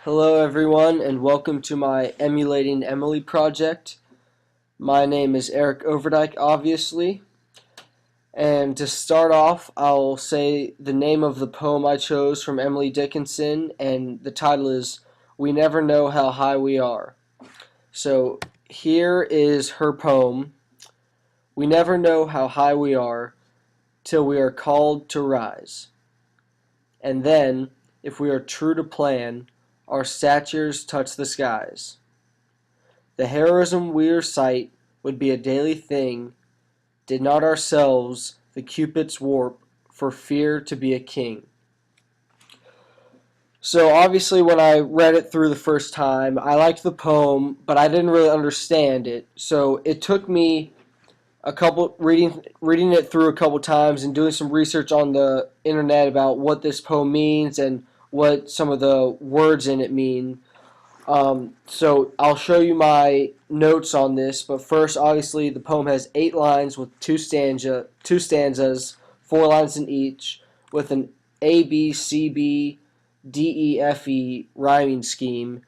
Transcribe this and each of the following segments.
Hello everyone and welcome to my Emulating Emily project. My name is Erik Overdyk, obviously. And to start off, I'll say the name of the poem I chose from Emily Dickinson, and the title is We Never Know How High We Are. So here is her poem. We never know how high we are till we are called to rise. And then, if we are true to plan, our statures touch the skies. The heroism we recite would be a daily thing, did not ourselves the Cupid's warp for fear to be a king. So obviously when I read it through the first time, I liked the poem, but I didn't really understand it. So it took me a couple reading it through a couple times and doing some research on the internet about what this poem means and what some of the words in it mean. So I'll show you my notes on this, but first, obviously, the poem has 8 lines with two stanzas, 4 lines in each, with an A, B, C, B, D, E, F, E rhyming scheme.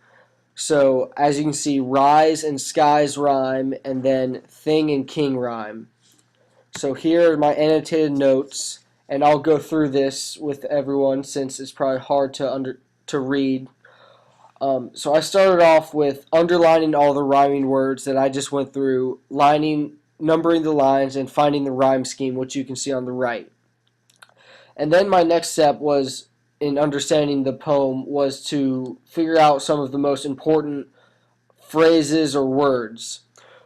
So as you can see, rise and skies rhyme, and then thing and king rhyme. So here are my annotated notes, and I'll go through this with everyone since it's probably hard to read. So I started off with underlining all the rhyming words that I just went through, numbering the lines, and finding the rhyme scheme, which you can see on the right. And then my next step was, in understanding the poem, was to figure out some of the most important phrases or words.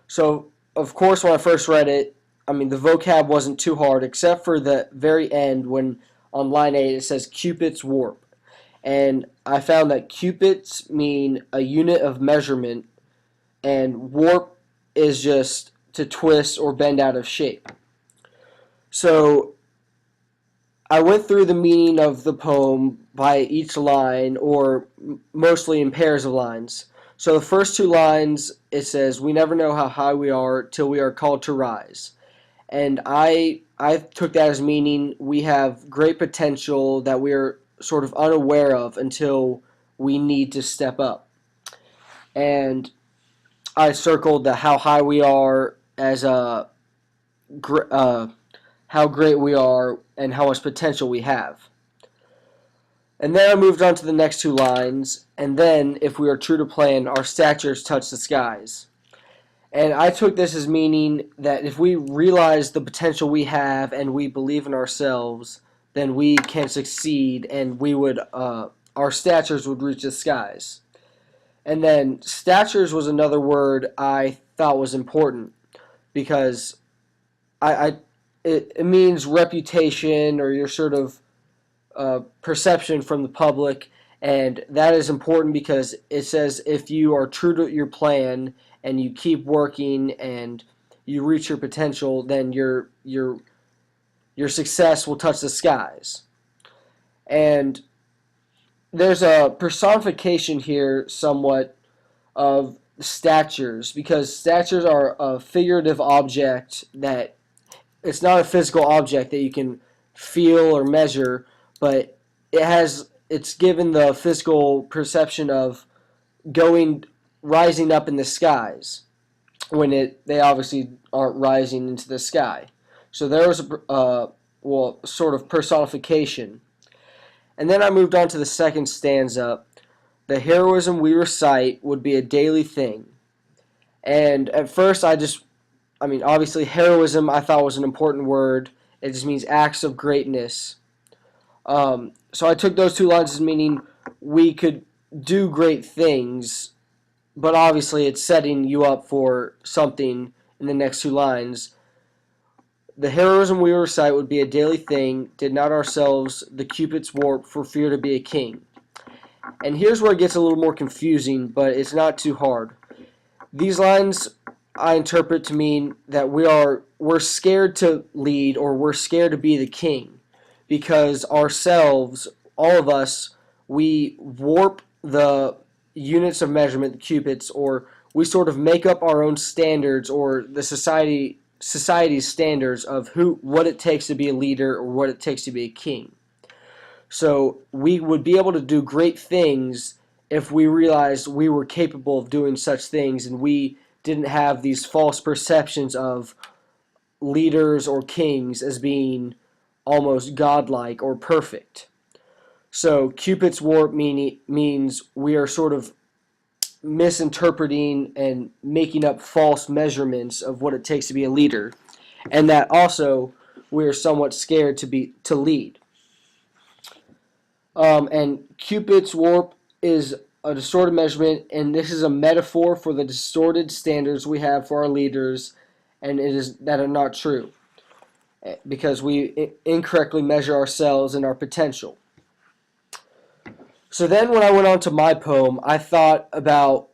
So, of course, when I first read it, the vocab wasn't too hard, except for the very end when on line 8 it says Cupid's warp. And I found that cubits mean a unit of measurement, and warp is just to twist or bend out of shape. So I went through the meaning of the poem by each line, or mostly in pairs of lines. So the first 2 lines, it says, we never know how high we are till we are called to rise. And I took that as meaning we have great potential that we're sort of unaware of until we need to step up. And I circled the how high we are as how great we are and how much potential we have. And then I moved on to the next 2 lines, and then, if we are true to plan, our statures touch the skies. And I took this as meaning that if we realize the potential we have and we believe in ourselves, then we can succeed, and our statures would reach the skies. And then statures was another word I thought was important because it means reputation or your sort of perception from the public, and that is important because it says if you are true to your plan and you keep working and you reach your potential, then your success will touch the skies. And there's a personification here somewhat of statures, because statures are a figurative object that it's not a physical object that you can feel or measure, but it's given the physical perception of rising up in the skies when they obviously aren't rising into the sky. So there was a sort of personification. And then I moved on to the second stanza. The heroism we recite would be a daily thing. And at first obviously heroism I thought was an important word. It just means acts of greatness. So I took those 2 lines as meaning we could do great things, but obviously it's setting you up for something in the next 2 lines. The heroism we recite would be a daily thing, did not ourselves the Cupid's warp for fear to be a king. And here's where it gets a little more confusing, but it's not too hard. These lines I interpret to mean that we're scared to lead, or we're scared to be the king, because ourselves, all of us, we warp the units of measurement, the cubits, or we sort of make up our own standards, or the society's standards of what it takes to be a leader or what it takes to be a king. So we would be able to do great things if we realized we were capable of doing such things and we didn't have these false perceptions of leaders or kings as being almost godlike or perfect. So Cupid's warp means we are sort of misinterpreting and making up false measurements of what it takes to be a leader, and that also we are somewhat scared to lead. And Cupid's warp is a distorted measurement, and this is a metaphor for the distorted standards we have for our leaders, and it is that are not true because we incorrectly measure ourselves and our potential. So then, when I went on to my poem, I thought about.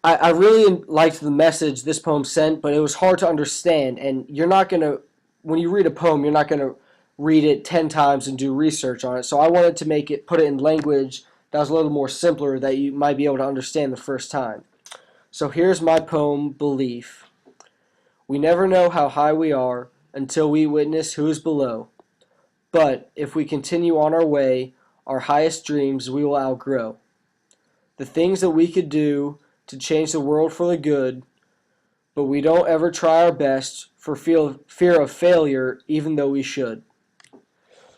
I really liked the message this poem sent, but it was hard to understand. And you're not going to, when you read a poem, you're not going to read it 10 times and do research on it. So I wanted to put it in language that was a little more simpler that you might be able to understand the first time. So here's my poem, Belief. We never know how high we are until we witness who is below. But if we continue on our way, our highest dreams we will outgrow. The things that we could do to change the world for the good, but we don't ever try our best for fear of failure, even though we should.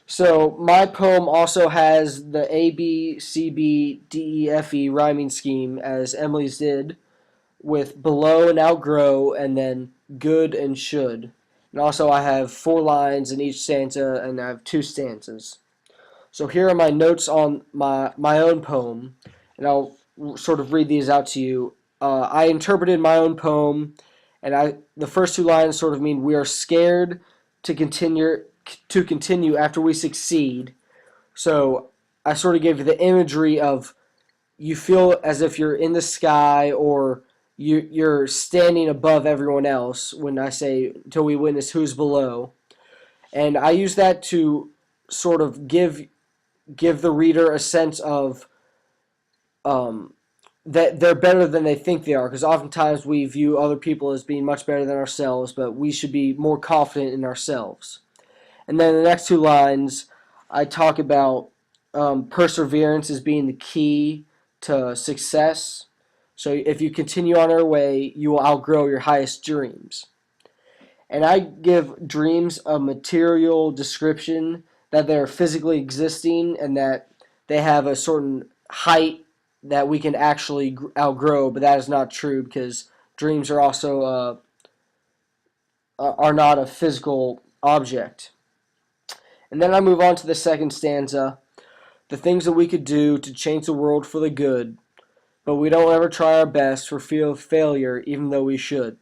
So my poem also has the A, B, C, B, D, E, F, E rhyming scheme as Emily's did, with below and outgrow, and then good and should. And also I have 4 lines in each stanza, and I have 2 stanzas. So here are my notes on my own poem, and I'll sort of read these out to you. I interpreted my own poem, and the first 2 lines sort of mean we are scared to continue after we succeed. So I sort of gave you the imagery of you feel as if you're in the sky or you're standing above everyone else when I say until we witness who's below. And I use that to sort of give the reader a sense of that they're better than they think they are, because oftentimes we view other people as being much better than ourselves, but we should be more confident in ourselves. And then the next 2 lines, I talk about perseverance as being the key to success. So if you continue on your way, you will outgrow your highest dreams. And I give dreams a material description that they're physically existing and that they have a certain height that we can actually outgrow, but that is not true because dreams are also are not a physical object. And then I move on to the second stanza, the things that we could do to change the world for the good, but we don't ever try our best for fear of failure, even though we should.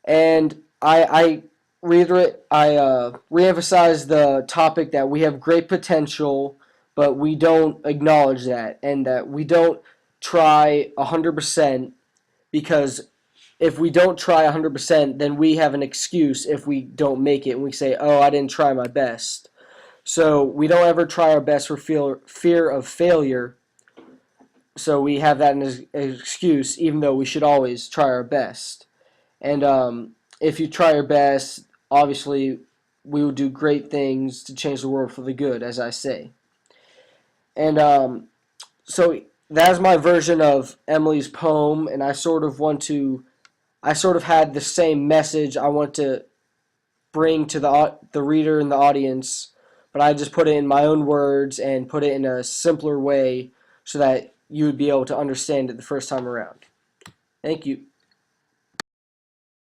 And I reemphasize the topic that we have great potential, but we don't acknowledge that, and that we don't try 100%, because if we don't try 100%, then we have an excuse if we don't make it, and we say, oh, I didn't try my best. So we don't ever try our best for fear of failure, so we have that as an excuse, even though we should always try our best. And if you try your best, obviously we will do great things to change the world for the good, as I say. And so that's my version of Emily's poem, and I sort of had the same message I want to bring to the reader and the audience, but I just put it in my own words and put it in a simpler way so that you would be able to understand it the first time around. Thank you.